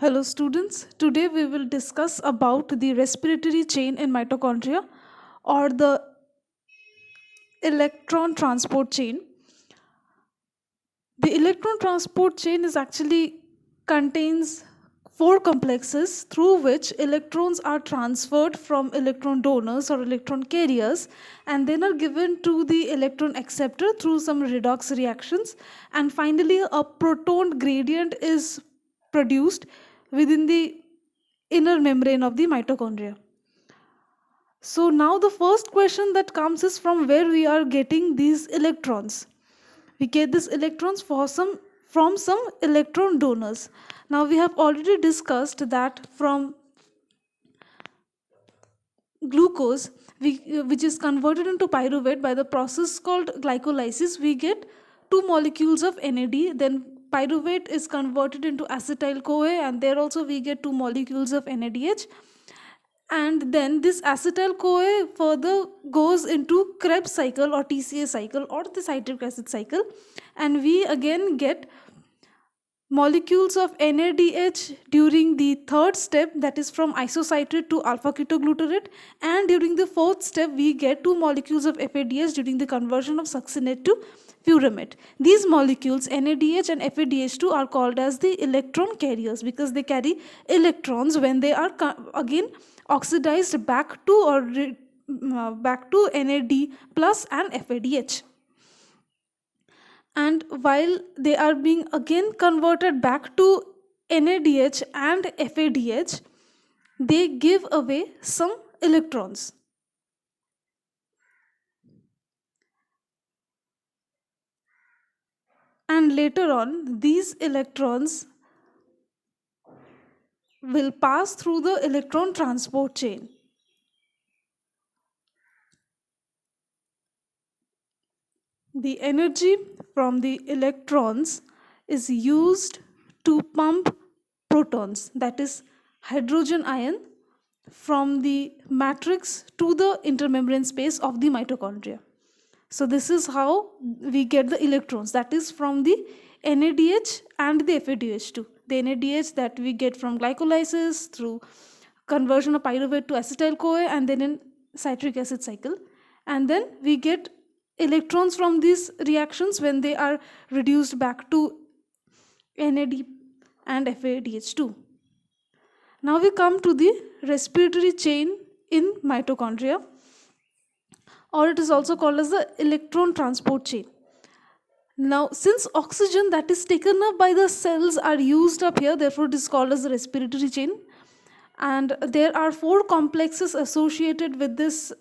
Hello students, today we will discuss about the respiratory chain in mitochondria or the electron transport chain. The electron transport chain is actually contains four complexes through which electrons are transferred from electron donors or electron carriers and then are given to the electron acceptor through some redox reactions, and finally a proton gradient is produced within the inner membrane of the mitochondria. So now the first question that comes is from where we are getting these electrons. We get these electrons from some electron donors. Now we have already discussed that from glucose, which is converted into pyruvate by the process called glycolysis, we get two molecules of NAD. Then pyruvate is converted into acetyl CoA, and there also we get two molecules of NADH. And then this acetyl CoA further goes into Krebs cycle or TCA cycle or the citric acid cycle, and we again get molecules of NADH during the third step, that is from isocitrate to alpha ketoglutarate, and during the fourth step we get two molecules of FADH during the conversion of succinate to furamate. These molecules NADH and FADH2 are called as the electron carriers because they carry electrons when they are again oxidized back to back to NAD plus and FADH. And while they are being again converted back to NADH and FADH, they give away some electrons. And later on, these electrons will pass through the electron transport chain. The energy from the electrons is used to pump protons, that is hydrogen ion, from the matrix to the intermembrane space of the mitochondria. So this is how we get the electrons, that is from the NADH and the FADH2. The NADH that we get from glycolysis through conversion of pyruvate to acetyl CoA and then in citric acid cycle, and then we get electrons from these reactions when they are reduced back to NAD and FADH2. Now we come to the respiratory chain in mitochondria, or it is also called as the electron transport chain. Now, since oxygen that is taken up by the cells are used up here, therefore it is called as the respiratory chain. And there are four complexes associated with this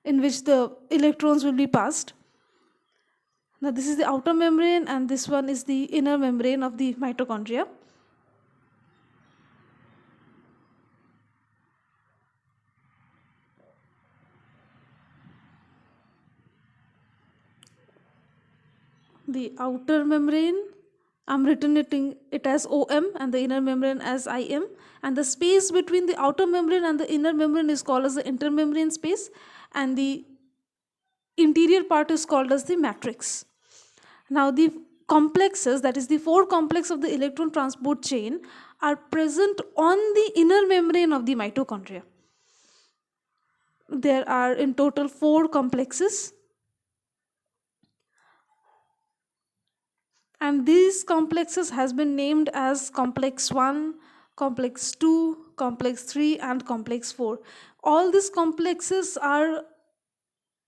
in which the electrons will be passed. Now, this is the outer membrane and this one is the inner membrane of the mitochondria. The outer membrane, I'm written it as OM and the inner membrane as IM, and the space between the outer membrane and the inner membrane is called as the intermembrane space, and the interior part is called as the matrix. Now the complexes, that is the four complexes of the electron transport chain, are present on the inner membrane of the mitochondria. There are in total four complexes, and these complexes has been named as complex 1, complex 2, complex 3 and complex 4. All these complexes are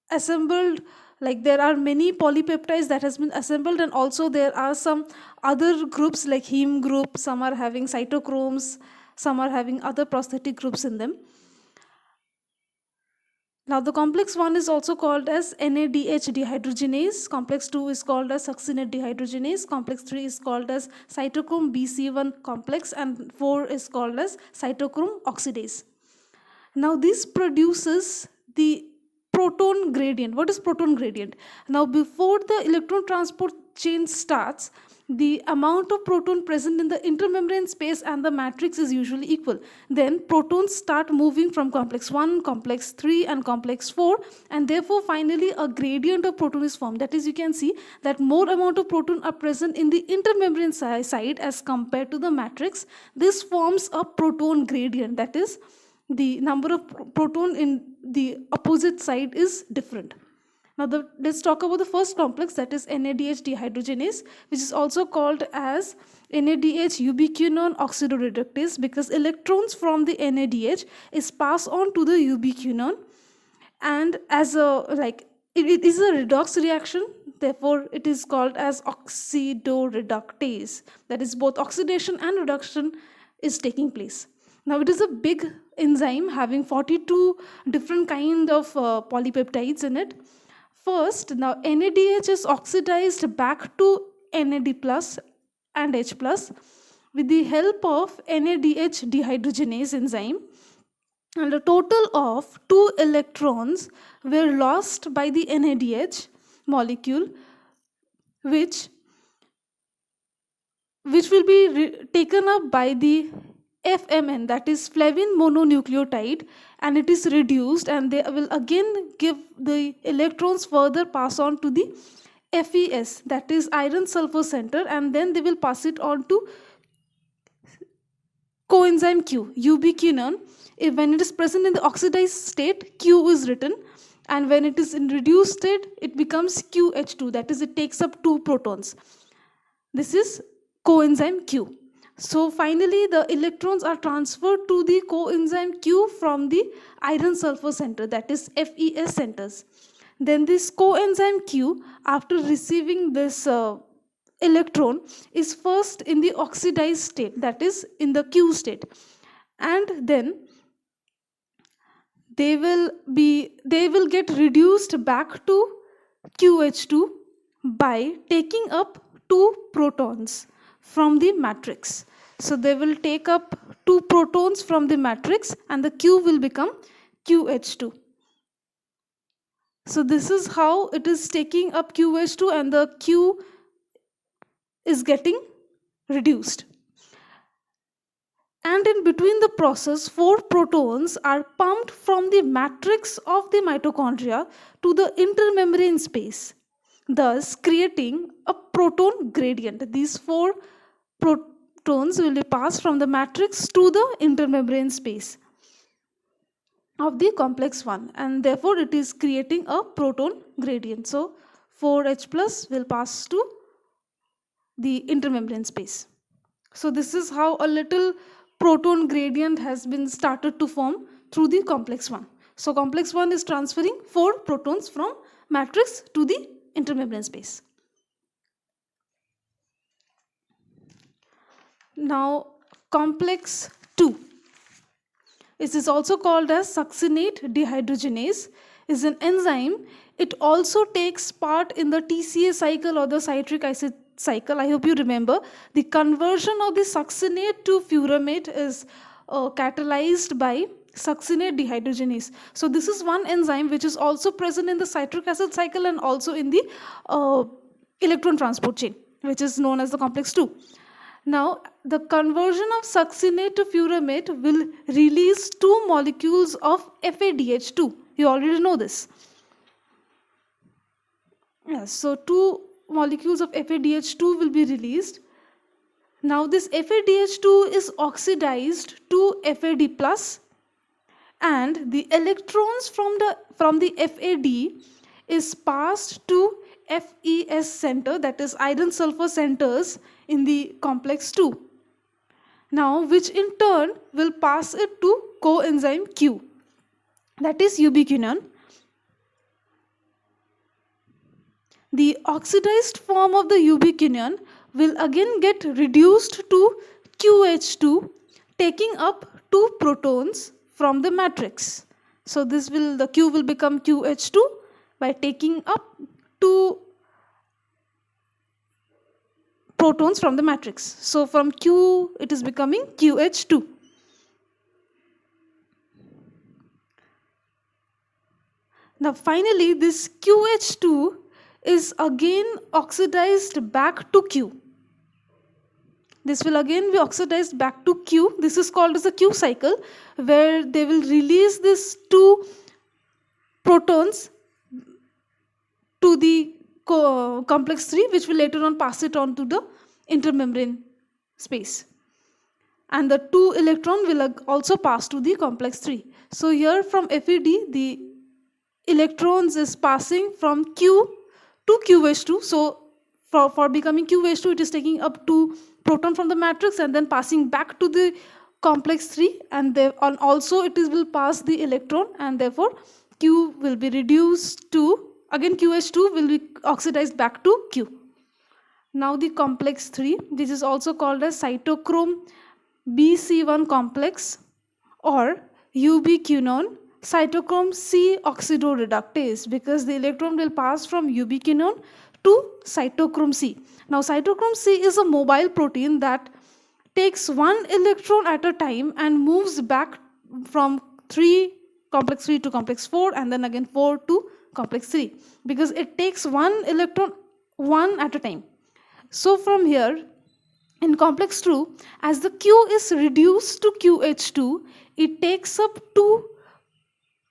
assembled, like there are many polypeptides that has been assembled, and also there are some other groups like heme group, some are having cytochromes, some are having other prosthetic groups in them. Now the complex 1 is also called as NADH dehydrogenase, complex 2 is called as succinate dehydrogenase, complex 3 is called as cytochrome BC1 complex, and 4 is called as cytochrome oxidase. Now this produces the proton gradient. What is proton gradient? Now before the electron transport chain starts, the amount of proton present in the intermembrane space and the matrix is usually equal. Then protons start moving from complex 1, complex 3 and complex 4, and therefore finally a gradient of proton is formed. That is, you can see that more amount of proton are present in the intermembrane side as compared to the matrix. This forms a proton gradient, that is, the number of proton in the opposite side is different. Now let's talk about the first complex, that is NADH dehydrogenase, which is also called as NADH ubiquinone oxidoreductase, because electrons from the NADH is passed on to the ubiquinone, and as a it is a redox reaction, therefore it is called as oxidoreductase. That is, both oxidation and reduction is taking place. Now it is a big enzyme having 42 different kind of polypeptides in it. First, now NADH is oxidized back to NAD plus and H plus with the help of NADH dehydrogenase enzyme, and a total of 2 electrons were lost by the NADH molecule, which will be taken up by the FMN, that is flavin mononucleotide, and it is reduced, and they will again give the electrons further pass on to the FES, that is iron sulfur center, and then they will pass it on to coenzyme Q, ubiquinone. When it is present in the oxidized state, Q is written, and when it is in reduced state, it becomes QH2, that is, it takes up 2 protons. This is coenzyme Q. So finally the electrons are transferred to the coenzyme Q from the iron sulfur center, that is FES centers. Then this coenzyme Q, after receiving this electron, is first in the oxidized state, that is in the Q state, and then they will get reduced back to QH2 by taking up 2 protons from the matrix. So they will take up 2 protons from the matrix, and the Q will become QH2. So this is how it is taking up QH2, and the Q is getting reduced. And in between the process, 4 protons are pumped from the matrix of the mitochondria to the intermembrane space, thus creating a proton gradient. These 4 protons will be passed from the matrix to the intermembrane space of the complex 1, and therefore it is creating a proton gradient. So 4H plus will pass to the intermembrane space. So this is how a little proton gradient has been started to form through the complex 1. So complex 1 is transferring 4 protons from matrix to the intermembrane space. Now complex 2, it is also called as succinate dehydrogenase, is an enzyme. It also takes part in the TCA cycle or the citric acid cycle. I hope you remember. The conversion of the succinate to furamate is catalyzed by succinate dehydrogenase. So this is one enzyme which is also present in the citric acid cycle and also in the electron transport chain, which is known as the complex 2. Now, the conversion of succinate to furamate will release 2 molecules of FADH2. You already know this. Yes, so 2 molecules of FADH2 will be released. Now, this FADH2 is oxidized to FAD plus, and the electrons from the FAD is passed to FES center, that is iron sulfur centers in the complex 2. Now, which in turn will pass it to coenzyme Q, that is ubiquinone. The oxidized form of the ubiquinone will again get reduced to QH2, taking up 2 protons from the matrix. So the Q will become QH2 by taking up 2 protons from the matrix. So from Q it is becoming QH2. Now finally this QH2 is again oxidized back to Q. This will again be oxidized back to Q. This is called as a Q cycle, where they will release these two protons to the complex 3, which will later on pass it on to the intermembrane space. And the 2 electron will also pass to the complex 3. So here from FED, the electrons is passing from Q to QH2. So for becoming QH2, it is taking up 2 proton from the matrix and then passing back to the complex 3, and also it will pass the electron, and therefore Q will be reduced to, again QH2 will be oxidized back to Q. Now the complex 3, this is also called as cytochrome BC1 complex or ubiquinone cytochrome C oxidoreductase, because the electron will pass from ubiquinone to cytochrome C. Now cytochrome C is a mobile protein that takes 1 electron at a time and moves back from complex 3 to complex 4, and then again 4 to complex 3, because it takes 1 electron 1 at a time. So from here, in complex 2, as the Q is reduced to QH2, it takes up 2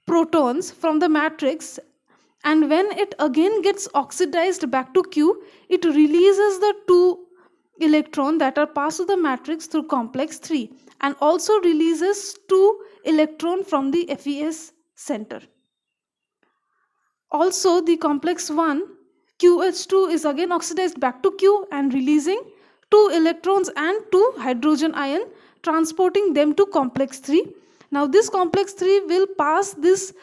protons from the matrix, and when it again gets oxidized back to Q, it releases the 2 electrons that are passed to the matrix through complex 3, and also releases 2 electrons from the FES center. Also the complex 1 QH2 is again oxidized back to Q and releasing 2 electrons and 2 hydrogen ion, transporting them to complex 3. Now this complex 3 will pass this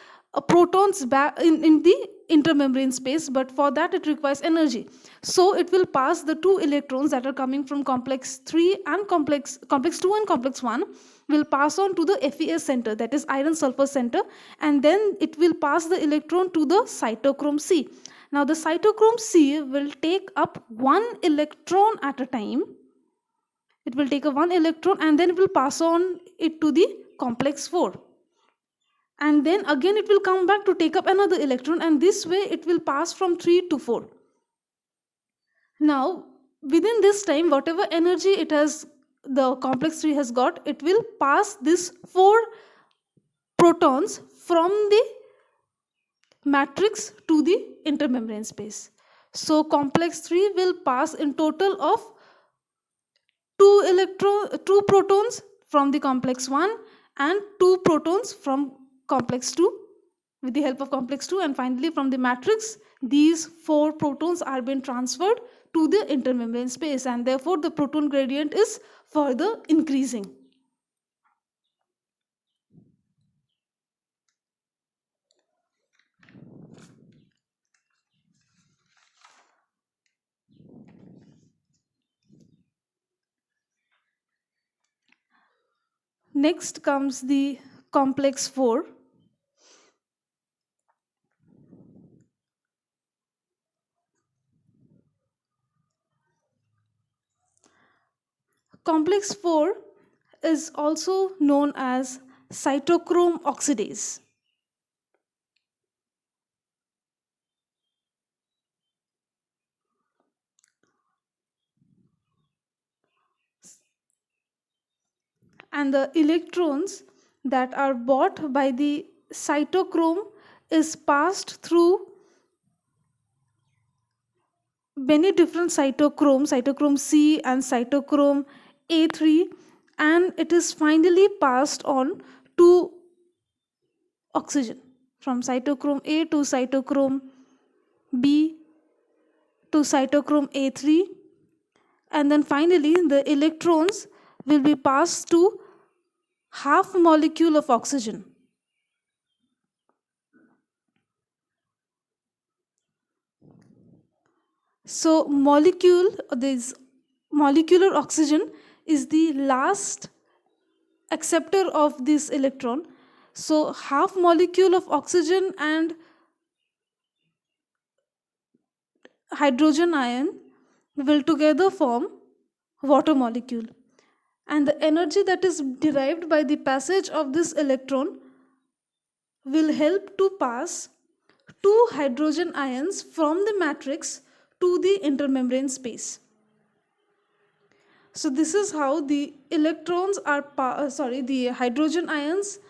protons back in the intermembrane space, but for that it requires energy. So it will pass the 2 electrons that are coming from complex 3 and complex 2 and complex 1 will pass on to the FES center, that is iron sulfur center, and then it will pass the electron to the cytochrome C. Now the cytochrome C will take up 1 electron at a time. It will take a 1 electron and then it will pass on it to the complex 4. And then again it will come back to take up another electron, and this way it will pass from 3 to 4. Now within this time, whatever energy it has, the complex 3 has got, it will pass this 4 protons from the matrix to the intermembrane space. So complex 3 will pass in total of 2 protons from the complex 1 and 2 protons from complex 2 with the help of complex 2, and finally from the matrix these 4 protons are being transferred to the intermembrane space, and therefore the proton gradient is further increasing. Next comes the complex 4. Complex 4 is also known as cytochrome oxidase. And the electrons that are bought by the cytochrome is passed through many different cytochrome C and cytochrome A3, and it is finally passed on to oxygen from cytochrome A to cytochrome B to cytochrome A3, and then finally the electrons will be passed to half molecule of oxygen. So this molecular oxygen is the last acceptor of this electron. So half molecule of oxygen and hydrogen ion will together form water molecule, and the energy that is derived by the passage of this electron will help to pass 2 hydrogen ions from the matrix to the intermembrane space. So this is how the electrons are, the hydrogen ions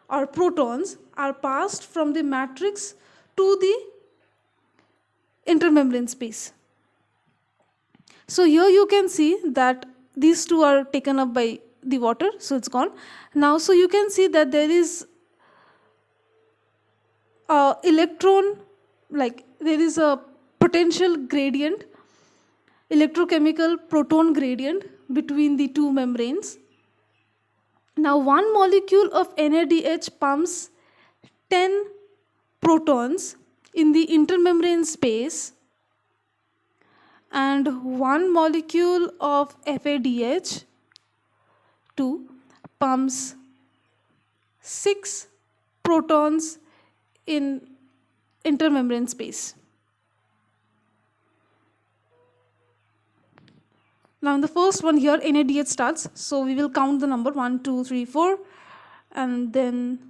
or protons are passed from the matrix to the intermembrane space. So here you can see that these two are taken up by the water, so it's gone. Now, so you can see that there is a electron, like there is a potential gradient, electrochemical proton gradient between the two membranes. Now, one molecule of NADH pumps 10 protons in the intermembrane space, and one molecule of FADH 2 pumps 6 protons in intermembrane space. Now in the first one here, NADH starts, so we will count the number 1, 2, 3, 4, and then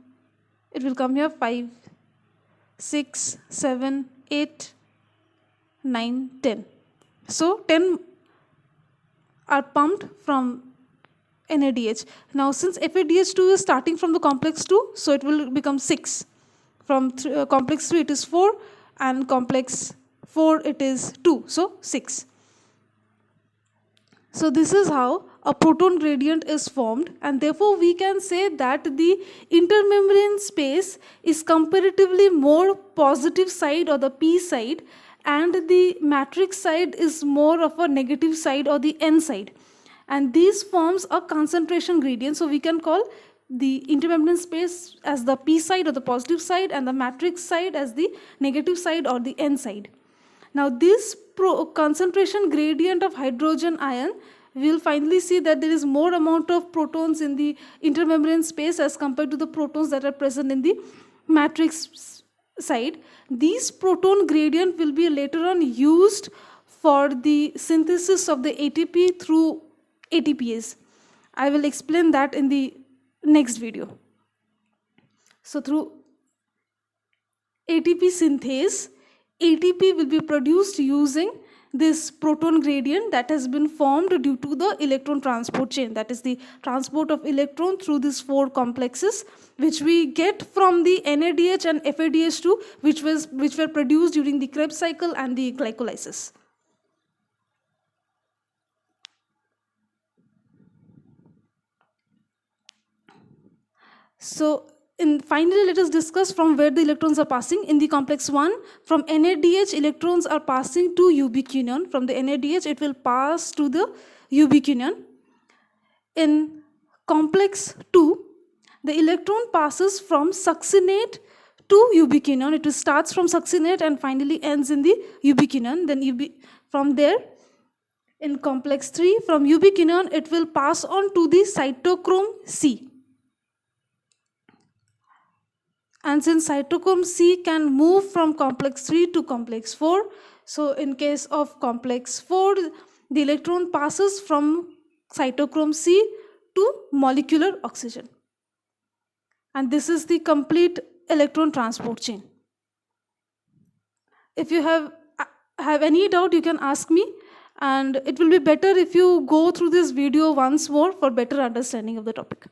it will come here 5, 6, 7, 8, 9, 10. So 10 are pumped from NADH. Now since FADH2 is starting from the complex 2, so it will become 6. From complex 3 it is 4, and complex 4 it is 2, so 6. So this is how a proton gradient is formed, and therefore we can say that the intermembrane space is comparatively more positive side or the p side, and the matrix side is more of a negative side or the n side, and these forms a concentration gradient. So we can call the intermembrane space as the p side or the positive side, and the matrix side as the negative side or the n side. Now this concentration gradient of hydrogen ion, we will finally see that there is more amount of protons in the intermembrane space as compared to the protons that are present in the matrix side. These proton gradient will be later on used for the synthesis of the ATP through ATPase. I will explain that in the next video. So through ATP synthase, ATP will be produced using this proton gradient that has been formed due to the electron transport chain, that is the transport of electron through these 4 complexes, which we get from the NADH and FADH2, which were produced during the Krebs cycle and the glycolysis. So finally, let us discuss from where the electrons are passing. In the complex 1, from NADH, electrons are passing to ubiquinone. From the NADH, it will pass to the ubiquinone. In complex 2, the electron passes from succinate to ubiquinone. It starts from succinate and finally ends in the ubiquinone. Then from there, in complex 3, from ubiquinone, it will pass on to the cytochrome C. And since cytochrome C can move from complex 3 to complex 4, so in case of complex 4, the electron passes from cytochrome C to molecular oxygen. And this is the complete electron transport chain. If you have any doubt, you can ask me, and it will be better if you go through this video once more for better understanding of the topic.